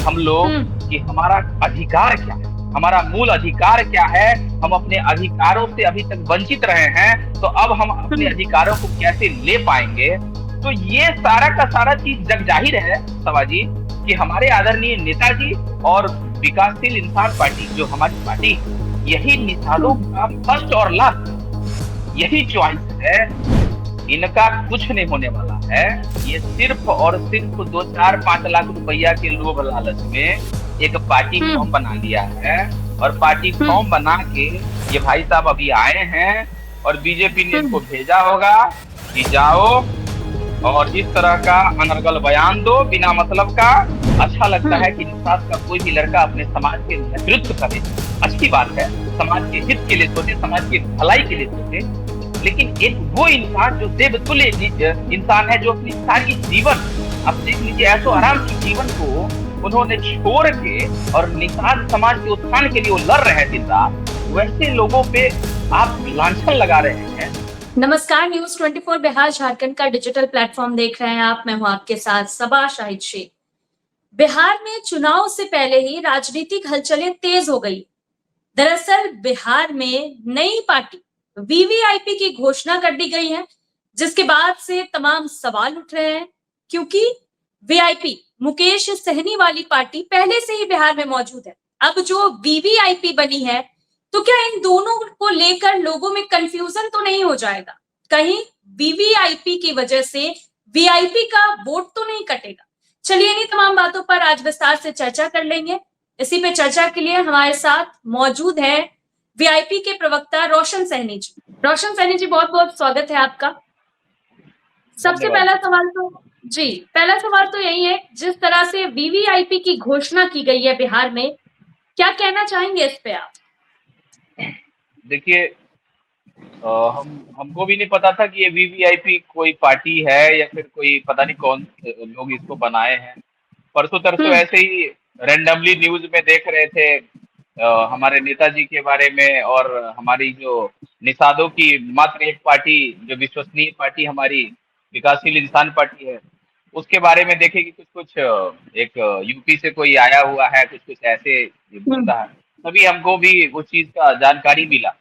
हम लोग हम्म। कि हमारा अधिकार क्या है, हमारा मूल अधिकार क्या है, हम अपने अधिकारों से अभी तक वंचित रहे हैं, तो अब हम अपने हम्म। अधिकारों को कैसे ले पाएंगे। तो ये सारा का सारा चीज जग जाहिर है सवाजी कि हमारे आदरणीय नेताजी और विकासशील इंसान पार्टी जो हमारी पार्टी है, यही निषादों हम्म। का फर्स्ट और लास्ट यही चॉइस है। इनका कुछ नहीं होने वाला है। ये सिर्फ और सिर्फ 2 4 5 लाख रुपया के लोभ लालच में एक पार्टी फॉर्म हम्म। बना लिया है। और पार्टी हम्म। फॉर्म बना के ये भाई साहब अभी आए हैं और बीजेपी ने इनको हम्म। भेजा होगा कि जाओ और इस तरह का अनर्गल बयान दो बिना मतलब का। अच्छा लगता है हम्म। कि निषाद का कोई भी लड़का अपने समाज के नेतृत्व करे, अच्छी बात है, समाज के हित के लिए सोचे, समाज की भलाई के लिए सोचे। लेकिन एक वो इंसान जो देवतुल्य इंसान है, जो अपनी सारी जीवन, आप देख लीजिए, ऐसो आराम की जीवन को उन्होंने छोड़ के और निषाद समाज के उत्थान के लिए वो लड़ रहे हैं दिन रात, वैसे लोगों पे आप लांछन लगा रहे हैं। नमस्कार, न्यूज 24 बिहार झारखंड का डिजिटल प्लेटफॉर्म देख रहे हैं आप। मैं हूं आपके साथ सबा शाहिद शेख। बिहार में चुनाव से पहले ही राजनीतिक हलचलें तेज हो गई। दरअसल बिहार में नई पार्टी वीवीआईपी की घोषणा कर दी गई है, जिसके बाद से तमाम सवाल उठ रहे हैं, क्योंकि वीआईपी मुकेश सहनी वाली पार्टी पहले से ही बिहार में मौजूद है। अब जो वीवीआईपी बनी है, तो क्या इन दोनों को लेकर लोगों में कंफ्यूजन तो नहीं हो जाएगा? कहीं वीवीआईपी की वजह से वीआईपी का वोट तो नहीं कटेगा? चलिए इन्हीं तमाम बातों पर आज विस्तार से चर्चा कर लेंगे। इसी पे चर्चा के लिए हमारे साथ मौजूद है वीआईपी के प्रवक्ता रोशन सहनी जी। रोशन सहनी जी, बहुत बहुत स्वागत है आपका। सबसे धन्यवाद। पहला सवाल तो जी, पहला सवाल तो यही है, जिस तरह से वीवीआईपी की घोषणा की गई है बिहार में, क्या कहना चाहेंगे इस पे आप? देखिए, हमको भी नहीं पता था कि ये वीवीआईपी कोई पार्टी है या फिर कोई पता नहीं कौन लोग इसको बनाए हैं। परसों तरसों हम्म। ऐसे ही रैंडमली न्यूज में देख रहे थे हमारे नेताजी के बारे में, और हमारी जो निषादों की मात्र एक पार्टी, जो विश्वसनीय पार्टी हमारी विकासशील इंसान पार्टी है, उसके बारे में देखे कि कुछ कुछ एक यूपी से कोई आया हुआ है, कुछ कुछ ऐसे ये बोल हम्म। रहा है। तभी हमको भी उस चीज का जानकारी मिला।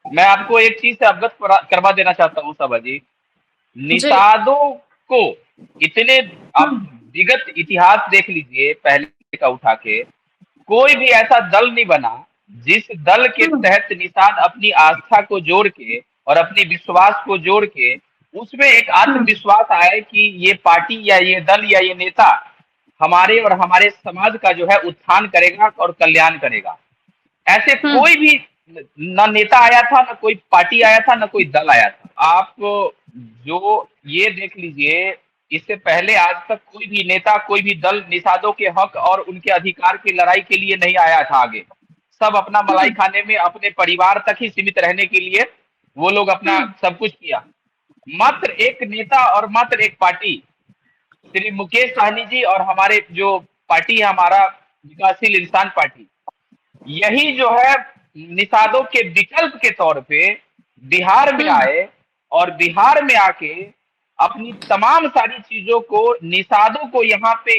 मैं आपको एक चीज से अवगत करवा देना चाहता हूँ सबा जी। जी। निषादों को इतने, आप हम्म। विगत इतिहास देख लीजिए पहले का उठा के, कोई भी ऐसा दल नहीं बना जिस दल के हम्म। तहत निषाद अपनी आस्था को जोड़ के और अपनी विश्वास को जोड़ के उसमें एक हम्म। आत्मविश्वास आए कि ये पार्टी या ये दल या ये नेता हमारे और हमारे समाज का जो है उत्थान करेगा और कल्याण करेगा। ऐसे हम्म। कोई भी न नेता आया था, न कोई पार्टी आया था, न कोई दल आया था। आप जो ये देख लीजिए, इससे पहले आज तक कोई भी नेता, कोई भी दल निषादों के हक और उनके अधिकार की लड़ाई के लिए नहीं आया था आगे। सब अपना मलाई हम्म। खाने में अपने परिवार तक ही सीमित रहने के लिए वो लोग अपना हम्म। सब कुछ किया। मात्र एक नेता और मात्र एक पार्टी, श्री मुकेश सहनी जी और हमारे जो पार्टी है, हमारा विकासशील इंसान पार्टी, यही जो है निषादों के विकल्प के तौर पे बिहार में हम्म। आए और बिहार में आके अपनी तमाम सारी चीजों को, निषादों को यहाँ पे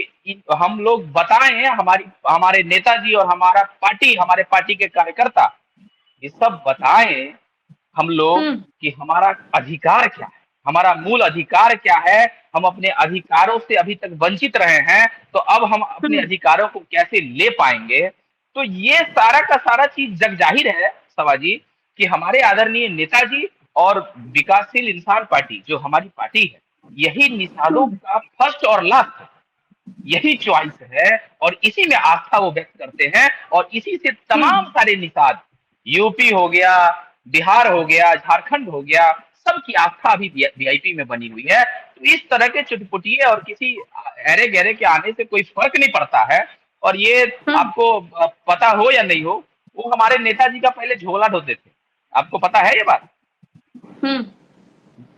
हम लोग बताए हैं, हमारी हमारे नेताजी और हमारा पार्टी, हमारे पार्टी के कार्यकर्ता ये सब बताएं हम लोग हम्म। कि हमारा अधिकार क्या है, हमारा मूल अधिकार क्या है, हम अपने अधिकारों से अभी तक वंचित रहे हैं, तो अब हम अपने हम्म। अधिकारों को कैसे ले पाएंगे। तो ये सारा का सारा चीज जग जाहिर है सवाजी कि हमारे आदरणीय नेताजी और विकासशील इंसान पार्टी जो हमारी पार्टी है, यही निषादों हम्म। का फर्स्ट और लास्ट यही चॉइस है। और इसी में आस्था वो व्यक्त करते हैं, और इसी से तमाम हम्म। सारे निषाद, यूपी हो गया, बिहार हो गया, झारखंड हो गया, सबकी आस्था अभी वीआईपी में बनी हुई है। तो इस तरह के चुटपुटिए और किसी अरे गहरे के आने से कोई फर्क नहीं पड़ता है। और ये हम्म। आपको पता हो या नहीं हो, वो हमारे नेताजी का पहले झोला ढोते थे। आपको पता है ये बात? हम्म।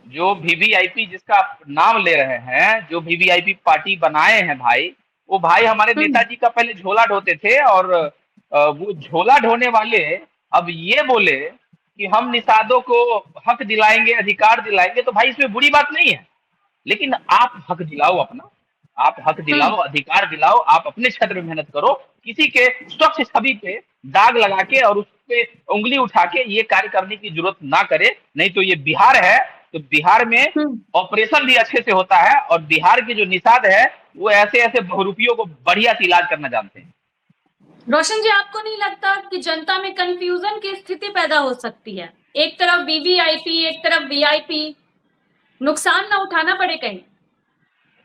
जो वीवीआईपी जिसका आप नाम ले रहे हैं, जो वीवीआईपी पार्टी बनाए हैं भाई, वो भाई हमारे हम्म। नेताजी का पहले झोला ढोते थे। और वो झोला ढोने वाले अब ये बोले कि हम निषादों को हक दिलाएंगे, अधिकार दिलाएंगे, तो भाई इसमें बुरी बात नहीं है। लेकिन आप हक दिलाओ अपना, आप हक दिलाओ, अधिकार दिलाओ, आप अपने क्षेत्र में मेहनत करो, किसी के स्वच्छ छवि पे दाग लगा के और उस पे उंगली उठा के ये कार्य करने की जरूरत ना करे। नहीं तो ये बिहार है, तो बिहार में हम्म। ऑपरेशन भी अच्छे से होता है, और बिहार के जो निषाद है वो ऐसे ऐसे बहुरूपियों को बढ़िया से इलाज करना जानते हैं। रोशन जी, आपको नहीं लगता कि जनता में कंफ्यूजन की स्थिति पैदा हो सकती है? एक तरफ वीवीआईपी, एक तरफ वीआईपी, नुकसान ना उठाना पड़े कहीं?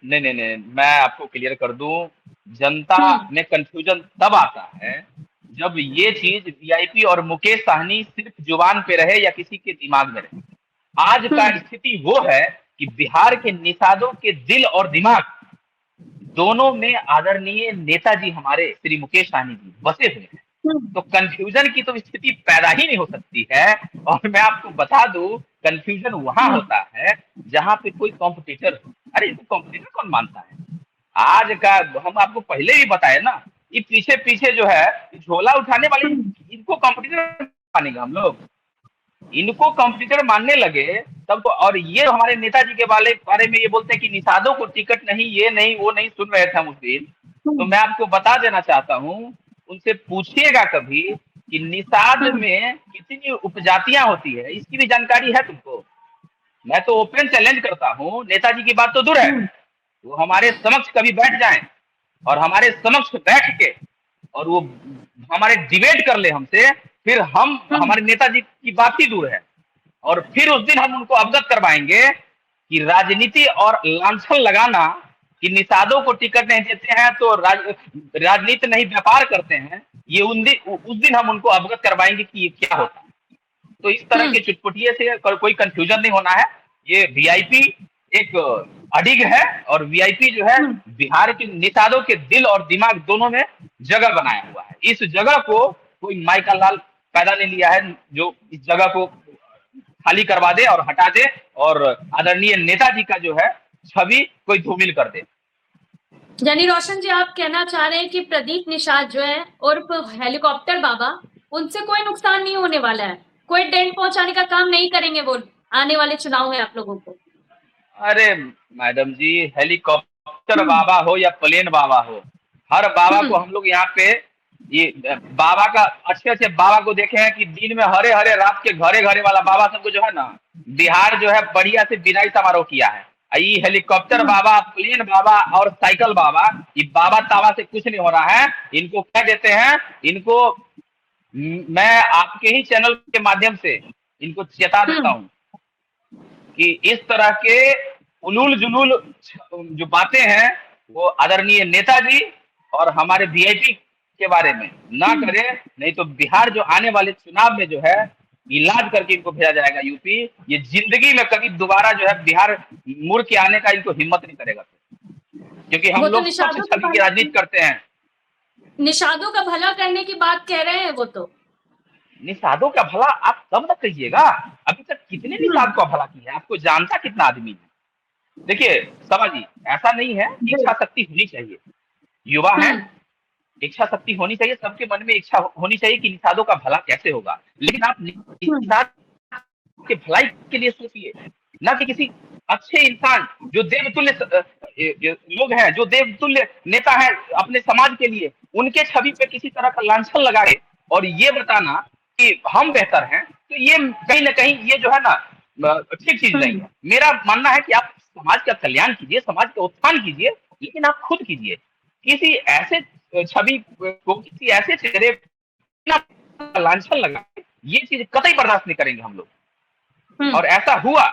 नहीं नहीं नहीं, मैं आपको क्लियर कर दूं, जनता हम्म। में कंफ्यूजन तब आता है जब ये चीज वीआईपी और मुकेश सहनी सिर्फ जुबान पे रहे या किसी के दिमाग में रहे। आज का हम्म। स्थिति वो है कि बिहार के निषादों के दिल और दिमाग दोनों में आदरणीय नेताजी हमारे श्री मुकेश सहनी जी बसे हुए हैं। हम्म। तो कंफ्यूजन की तो स्थिति पैदा ही नहीं हो सकती है। और मैं आपको बता दूं, कंफ्यूजन वहां हम्म। होता है जहां पे कोई कॉम्पिटिटर हो। अरे इसको कॉम्पिटिटर कौन मानता है? आज का हम आपको पहले भी बताए ना, ये पीछे पीछे जो है झोला उठाने वाले, हम्म। इनको कॉम्पिटिटर मानेगा हम लोग? इनको कंप्यूटर मानने लगे तब तो। और ये हमारे नेताजी के बारे में ये बोलते हैं कि निषादों को टिकट नहीं, ये नहीं वो नहीं, सुन रहे थे हम उस दिन। तो हम्म। मैं आपको बता देना चाहता हूँ, उनसे पूछिएगा कभी कि निषाद हम्म। में कितनी उपजातियां होती है, इसकी भी जानकारी है तुमको? मैं तो ओपन चैलेंज करता हूँ, नेताजी की बात तो दूर है, हम्म। वो हमारे समक्ष कभी बैठ जाएं और हमारे समक्ष बैठ के और वो हमारे डिबेट कर ले हमसे, फिर हम, हम्म। हमारे नेताजी की बात ही दूर है। और फिर उस दिन हम उनको अवगत करवाएंगे कि राजनीति और लांछन लगाना कि निषादों को टिकट नहीं देते हैं तो राजनीति नहीं व्यापार करते हैं, ये उस दिन हम उनको अवगत करवाएंगे कि ये क्या होता है। तो इस तरह के हम्म। चुटपुटिये से कोई कंफ्यूजन नहीं होना है। ये वीआईपी एक अडिग है, और वीआईपी जो है हम्म। बिहार के निषादों के दिल और दिमाग दोनों में जगह बनाया हुआ है। इस जगह को कोई माइका लाल पैदा नहीं लिया है जो इस जगह को खाली करवा दे और हटा दे और आदरणीय नेताजी का जो है छवि कोई धूमिल कर दे। यानी रोशन जी, आप कहना चाह रहे हैं कि प्रदीप निषाद जो है उर्फ हेलीकॉप्टर बाबा, उनसे कोई नुकसान नहीं होने वाला है, कोई डेंट पहुंचाने का काम नहीं करेंगे वो आने वाले चुनाव में आप लोगों को? अरे मैडम जी, हेलीकॉप्टर हम्म। बाबा हो या प्लेन बाबा हो, हर बाबा को हम्म। हम लोग यहाँ पे ये बाबा का अच्छे अच्छे बाबा को देखे हैं कि दिन में हरे हरे, रात के घरे घरे वाला बाबा सबको जो है ना, बिहार जो है बढ़िया से विदाई समारोह किया है। ये हेलीकॉप्टर हम्म। बाबा, प्लेन बाबा और साइकिल बाबा, ये बाबा ताबा से कुछ नहीं हो रहा है। इनको क्या देते हैं, इनको मैं आपके ही चैनल के माध्यम से इनको चेता देता हम्म। हूँ कि इस तरह के उलूल जुलूल जो बातें हैं वो आदरणीय नेताजी और हमारे वीआईपी के बारे में ना हम्म। करे। नहीं तो बिहार जो आने वाले चुनाव में जो है इलाज करके इनको भेजा जाएगा यूपी। ये जिंदगी में कभी दोबारा जो है बिहार मुड़ के आने का इनको हिम्मत नहीं करेगा, क्योंकि हम वो तो लोग सबसे छवि की राजनीति करते हैं। निषादों का भला करने की बात कह रहे हैं वो तो। निषादों का भला आप तब तक कहिएगा, अभी तक कितने निषाद का भला किया है, आपको जानता कितना आदमी है? देखिए सभा जी, ऐसा नहीं है, इच्छा शक्ति होनी चाहिए, युवा है, हम्म। इच्छा शक्ति होनी चाहिए, सबके मन में इच्छा होनी चाहिए कि निषादों का भला कैसे होगा। लेकिन आप निषाद के भलाई के लिए सोचिए, ना कि किसी अच्छे इंसान जो देवतुल्य लोग हैं, जो देवतुल्य नेता है अपने समाज के लिए, उनके छवि पे किसी तरह का लांछन लगाए और ये बताना कि हम बेहतर हैं, तो ये कहीं ना कहीं ये जो है ना ठीक चीज नहीं है। मेरा मानना है कि आप समाज का कल्याण कीजिए, समाज का उत्थान कीजिए, लेकिन आप खुद कीजिए। किसी ऐसे छवि को, किसी ऐसे चेहरे लांछन लगा, ये चीज कतई बर्दाश्त नहीं करेंगे हम लोग। और ऐसा हुआ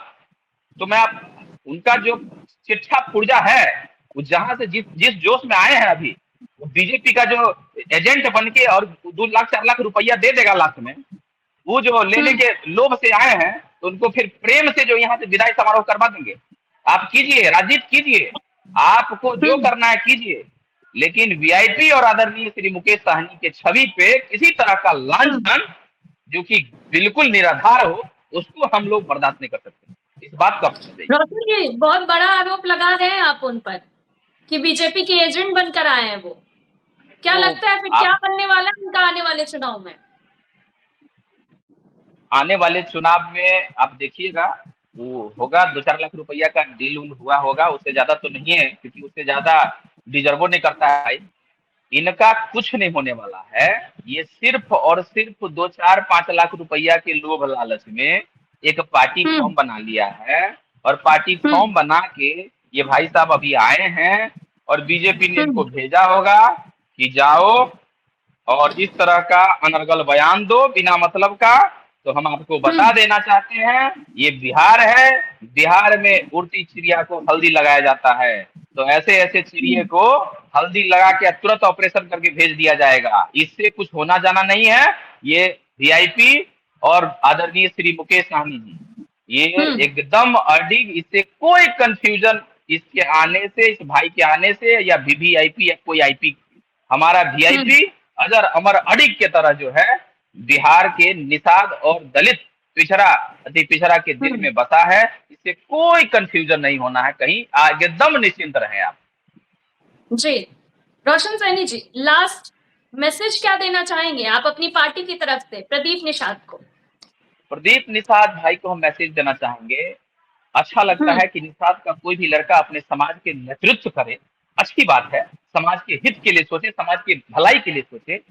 तो मैं आप उनका जो चिट्ठा पुर्जा है, वो जहां से जिस जिस जोश में आए हैं अभी, वो बीजेपी का जो एजेंट बन के और 2 लाख 4 लाख रुपया दे देगा लास्ट में, वो जो लेने के लोभ से आए हैं, तो उनको फिर प्रेम से जो यहाँ से विदाई समारोह करवा देंगे। आप कीजिए, राजनीति कीजिए, आपको जो करना है कीजिए, लेकिन वीआईपी और आदरणीय श्री मुकेश सहनी के छवि पे किसी तरह का लांछन जो कि बिल्कुल निराधार हो, उसको हम लोग बर्दाश्त नहीं कर सकते। इस बात का रोशन जी, बहुत बड़ा आरोप लगा रहे हैं आप उन पर कि बीजेपी के एजेंट बनकर आए हैं वो। क्या लगता है फिर क्या बनने वाला है उनका आने वाले चुनाव में? आने वाले चुनाव में आप देखिएगा, वो होगा 2-4 लाख रुपया का डील उल हुआ होगा, उससे ज्यादा तो नहीं है, क्योंकि उससे ज्यादा डिजर्वो नहीं करता है भाई। इनका कुछ नहीं होने वाला है। ये सिर्फ और सिर्फ 2-4-5 लाख रुपया के लोभ लालच में एक पार्टी हम्म। फॉर्म बना लिया है। और पार्टी हम्म। फॉर्म बना के ये भाई साहब अभी आए हैं, और बीजेपी ने इनको हम्म। भेजा होगा कि जाओ और इस तरह का अनर्गल बयान दो बिना मतलब का। तो हम आपको बता हम्म। देना चाहते हैं, ये बिहार है। बिहार में उड़ती चिड़िया को हल्दी लगाया जाता है। तो ऐसे ऐसे चिड़िए हम्म। को हल्दी लगा के तुरंत ऑपरेशन करके भेज दिया जाएगा। इससे कुछ होना जाना नहीं है। ये वीआईपी और आदरणीय श्री मुकेश सहनी जी, ये हम्म। एकदम अडिग, इससे कोई कंफ्यूजन, इसके आने से, इस भाई के आने से, या वीवीआईपी या कोई आईपी, हमारा हम्म। वीआईपी अजर अमर अडिग के तरह जो है बिहार के निषाद और दलित पिछड़ा, अति पिछड़ा के दिल हम्म। में बसा है। इससे कोई कंफ्यूजन नहीं होना है कहीं, आगे दम निश्चिंत रहे आप। जी, रोशन सैनी जी, लास्ट मैसेज क्या देना चाहेंगे आप अपनी पार्टी की तरफ से प्रदीप निषाद को? प्रदीप निषाद भाई को हम मैसेज देना चाहेंगे, अच्छा लगता हम्म। है कि निषाद का कोई भी लड़का अपने समाज के नेतृत्व करे, अच्छी बात है। समाज के हित के लिए सोचे, समाज की भलाई के लिए सोचे।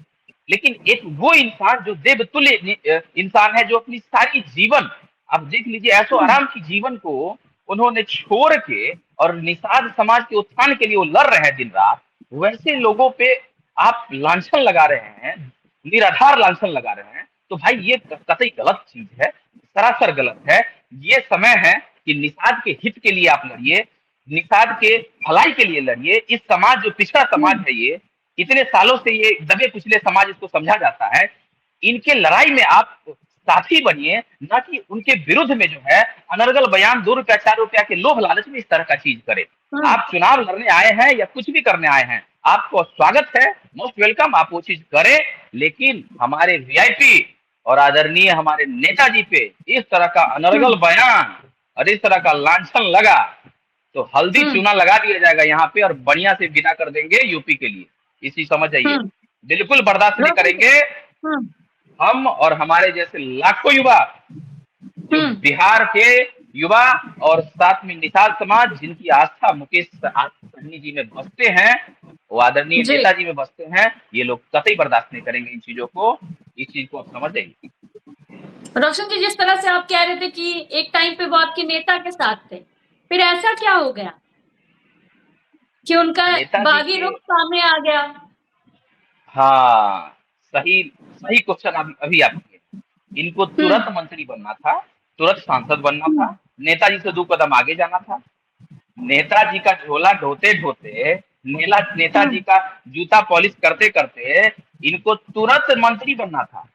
लेकिन एक वो इंसान जो देवतुल्य इंसान है, जो अपनी सारी जीवन, आप देख लीजिए, ऐसो हम्म। आराम की जीवन को उन्होंने छोड़ के और निषाद समाज के उत्थान के लिए वो लड़ रहे हैं दिन रात। वैसे लोगों पे आप लांछन लगा रहे हैं, निराधार लांछन लगा रहे हैं, तो भाई ये कतई गलत चीज है, सरासर गलत है। ये समय है कि निषाद के हित के लिए आप लड़िए, निषाद के भलाई के लिए लड़िए। इस समाज, जो पिछड़ा समाज है, ये इतने सालों से ये दबे कुचले समाज इसको समझा जाता है, इनके लड़ाई में आप साथी बनिए, ना कि उनके विरुद्ध में जो है अनर्गल बयान 2 रुपया 4 रुपया के लोभ लालच में इस तरह का चीज करे। आप चुनाव लड़ने आए हैं या कुछ भी करने आए हैं, आपको स्वागत है, मोस्ट वेलकम, आप वो चीज करें। लेकिन हमारे वीआईपी और आदरणीय हमारे नेताजी पे इस तरह का अनर्गल बयान और इस तरह का लांछन लगा, तो हल्दी चूना लगा दिया जाएगा यहाँ पे, और बढ़िया से विदा कर देंगे यूपी के लिए। इसी समझ जाइए, बिल्कुल बर्दाश्त नहीं करेंगे हम और हमारे जैसे लाखों युवा, जो बिहार के युवा और साथ में निषाद समाज, जिनकी आस्था मुकेश सहनी जी में बसते हैं, वो आदरणीय नेताजी में बसते हैं, ये लोग कतई बर्दाश्त नहीं करेंगे इन चीजों को। इस चीज को आप समझ जाइए। रोशन जी, जिस तरह से आप कह रहे थे कि एक टाइम पे वो आपके नेता के साथ थे, फिर ऐसा क्या हो गया कि उनका बागी रुख सामने आ गया? हाँ, सही सही क्वेश्चन अभी आप किए। इनको तुरंत मंत्री बनना था, तुरंत सांसद बनना था, नेताजी से 2 कदम आगे जाना था। नेताजी का झोला ढोते ढोते, नेताजी का जूता पॉलिश करते करते इनको तुरंत मंत्री बनना था।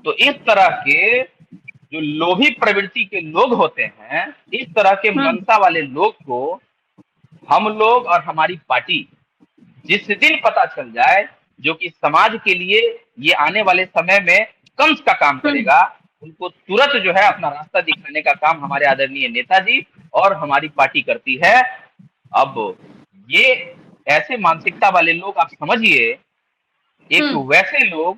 तो इस तरह के जो लोभी प्रवृत्ति के लोग होते हैं, इस तरह के मनसा वाले लोग को हम लोग और हमारी पार्टी जिस दिन पता चल जाए, जो कि समाज के लिए ये आने वाले समय में कंस का काम करेगा, उनको तुरंत जो है अपना रास्ता दिखाने का काम हमारे आदरणीय नेताजी और हमारी पार्टी करती है। अब ये ऐसे मानसिकता वाले लोग, आप समझिए, एक वैसे लोग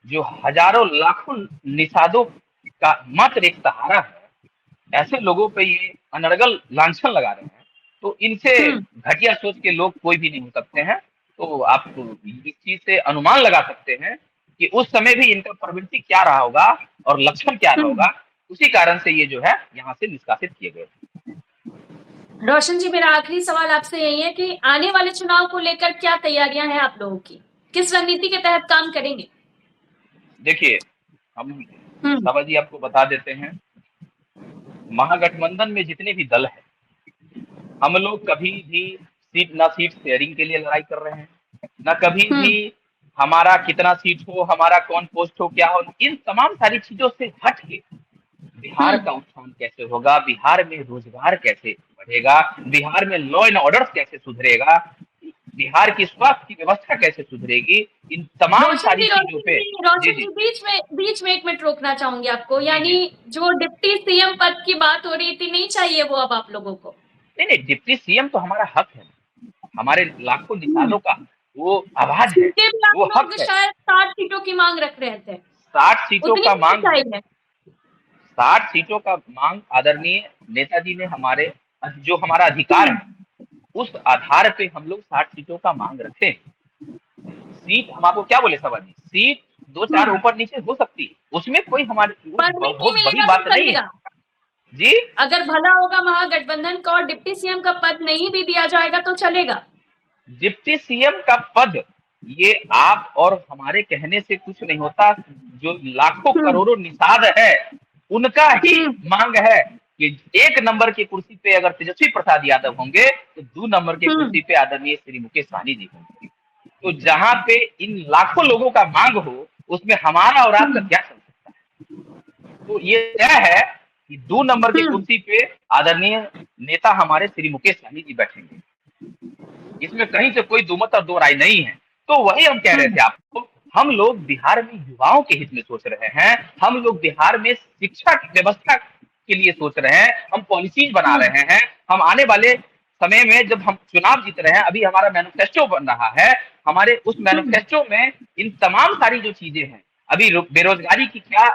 जो हजारों लाखों निषादों का मात्र एक सहारा है, ऐसे लोगों पे ये अनर्गल लांछन लगा रहे हैं। तो इनसे घटिया सोच के लोग कोई भी नहीं हो सकते हैं। तो आप इस चीज से अनुमान लगा सकते हैं कि उस समय भी इनका प्रवृत्ति क्या रहा होगा और लक्षण क्या रहा होगा। उसी कारण से ये जो है यहाँ से निष्कासित किए गए। रोशन जी, मेरा आखिरी सवाल आपसे यही है कि आने वाले चुनाव को लेकर क्या तैयारियां हैं आप लोगों की, किस रणनीति के तहत काम करेंगे? देखिए, हम सभा जी आपको बता देते हैं, महागठबंधन में जितने भी दल है, हम लोग कभी भी सीट शेयरिंग के लिए लड़ाई कर रहे हैं, ना कभी भी हमारा कितना सीट हो, हमारा कौन पोस्ट हो, क्या हो, इन तमाम सारी चीजों से हट के बिहार का उत्थान कैसे होगा, बिहार में रोजगार कैसे बढ़ेगा, बिहार में लॉ एंड ऑर्डर कैसे सुधरेगा, बिहार की स्वास्थ्य की व्यवस्था कैसे सुधरेगी, इन तमाम सारी चीजों पे। रोशन जी, बीच में 1 मिनट रोकना चाहूंगी आपको। यानी जो डिप्टी सीएम पद की बात हो रही थी, नहीं चाहिए वो अब आप लोगों को? नहीं, डिप्टी सीएम तो हमारा हक है, हमारे लाखों निषादों का वो आवाज है, वो हक है। शायद 60 सीटों की मांग रख रहे थे। 60 सीटों का मांग, 60 सीटों का मांग आदरणीय नेताजी ने हमारे जो हमारा अधिकार है उस आधार पे हम लोग 60 सीटों का मांग रखते हैं। सीट हम आपको क्या बोले सवाल जी, सीट 2-4 ऊपर नीचे हो सकती है, उसमें कोई हमारे पर नहीं बहुत बड़ी मिलेगा बात तो नहीं है चलेगा। जी। अगर भला होगा महागठबंधन को और डिप्टी सीएम का पद नहीं भी दिया जाएगा तो चलेगा। डिप्टी सीएम का पद ये आप और हमारे कहने से कुछ नहीं होता, जो लाखों करोड़ों निषाद है उनका ही मांग है कि 1 नंबर की कुर्सी पे अगर तेजस्वी प्रसाद यादव होंगे तो 2 नंबर की कुर्सी पे आदरणीय श्री मुकेश सहनी जी होंगे। तो जहां पे इन लाखों लोगों का मांग हो उसमें हमारा और आपका क्या चल सकता है। तो ये तय है कि 2 नंबर की कुर्सी पे आदरणीय नेता हमारे श्री मुकेश सहनी जी बैठेंगे, इसमें कहीं से कोई दुमत और दो राय नहीं है। तो वही हम कह रहे थे आपको, हम लोग बिहार में युवाओं के हित में सोच रहे हैं, हम लोग बिहार में शिक्षा की व्यवस्था के लिए सोच रहे हैं, हम पॉलिसीज बना रहे हैं। हम आने वाले समय में जब हम चुनाव जीत रहे हैं, अभी हमारा मैनिफेस्टो बन रहा है, हमारे उस मैनिफेस्टो में इन तमाम सारी जो चीजें हैं, अभी बेरोजगारी की क्या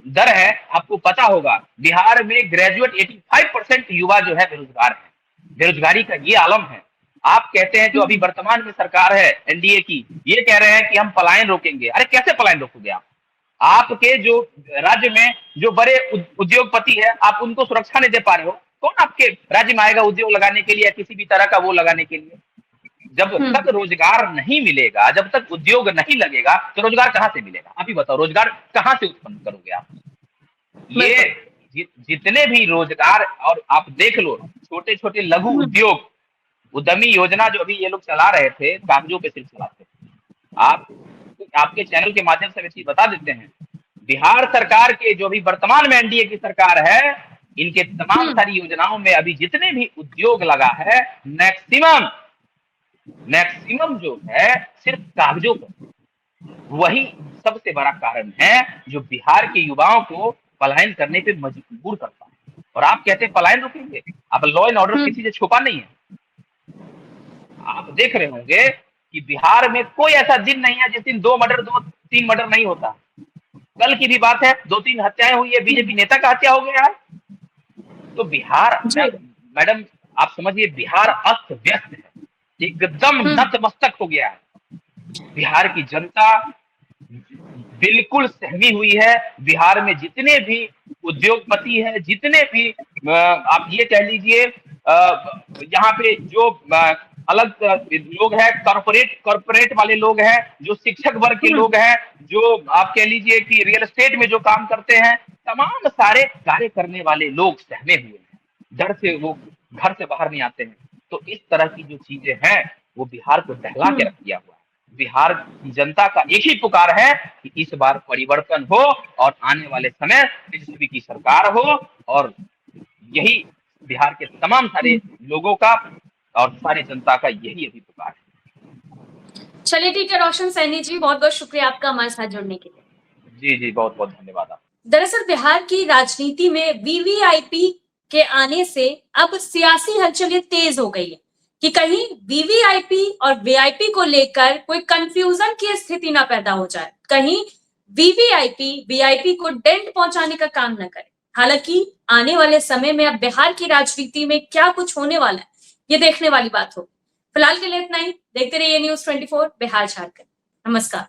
दर है आपको पता होगा, बिहार में ग्रेजुएट 85% युवा जो है बेरोजगार है, बेरोजगारी का ये आलम है। आप कहते हैं जो अभी वर्तमान में सरकार है एनडीए की, ये कह रहे हैं कि हम पलायन रोकेंगे। अरे कैसे पलायन रोकोगे आप? आपके जो राज्य में जो बड़े उद्योगपति है आप उनको सुरक्षा नहीं दे पा रहे हो, कौन आपके राज्य में आएगा उद्योग लगाने के लिए या किसी भी तरह का वो लगाने के लिए? जब तक रोजगार नहीं मिलेगा, जब तक उद्योग नहीं लगेगा तो रोजगार कहां से मिलेगा? आप ही बताओ, रोजगार कहां से उत्पन्न करोगे आप? ये जितने भी रोजगार, और आप देख लो छोटे छोटे लघु उद्योग उद्यमी योजना जो अभी ये लोग चला रहे थे, कागजों पे सिर्फ चलाते थे। आप आपके चैनल के माध्यम से चीज बता देते हैं, बिहार सरकार के जो अभी वर्तमान में एनडीए की सरकार है, इनके तमाम सारी योजनाओं में अभी जितने भी उद्योग लगा है, मैक्सिमम जो है सिर्फ कागजों पर। वही सबसे बड़ा कारण है जो बिहार के युवाओं को पलायन करने पे मजबूर करता है। और आप कहते हैं पलायन रोकेंगे, अब लॉ एंड ऑर्डर किसी से छुपा नहीं है। आप देख रहे होंगे कि बिहार में कोई ऐसा दिन नहीं है जिस दिन 2-3 मर्डर नहीं होता। कल की भी बात है, 2-3 हत्याएं हुई है, बीजेपी नेता का हत्या हो गया है। तो बिहार मैडम आप समझिए, बिहार अस्त व्यस्त है, एकदम नतमस्तक हो गया है। बिहार की जनता बिल्कुल सहमी हुई है। बिहार में जितने भी उद्योगपति हैं, जितने भी आप ये कह लीजिए यहाँ पे जो अलग लोग हैं, कॉर्पोरेट वाले लोग हैं, जो शिक्षक वर्ग के लोग हैं, जो आप कह लीजिए कि रियल एस्टेट में जो काम करते हैं, तमाम सारे कार्य करने वाले लोग सहमे हुए हैं, डर से वो घर से बाहर नहीं आते हैं। तो इस तरह की जो चीजें हैं वो बिहार को दहला के रख दिया हुआ है। बिहार की जनता का एक ही पुकार है कि इस बार परिवर्तन हो और आने वाले समय तेजस्वी की सरकार हो, और यही बिहार के तमाम सारे लोगों का और सारी जनता का यही अभी पुकार है। चलिए ठीक है रोशन सैनी जी, बहुत बहुत शुक्रिया आपका हमारे साथ जुड़ने के लिए। जी बहुत बहुत धन्यवाद आप। दरअसल बिहार की राजनीति में वीवीआईपी के आने से अब सियासी हलचलें तेज हो गई है कि कहीं वीवीआईपी और वीआईपी को लेकर कोई कंफ्यूजन की स्थिति ना पैदा हो जाए, कहीं वीवीआईपी वीआईपी को डेंट पहुंचाने का काम न करे। हालांकि आने वाले समय में अब बिहार की राजनीति में क्या कुछ होने वाला है ये देखने वाली बात होगी। फिलहाल के लिए इतना ही। देखते रहिए न्यूज़ 24 बिहार झारखंड। नमस्कार।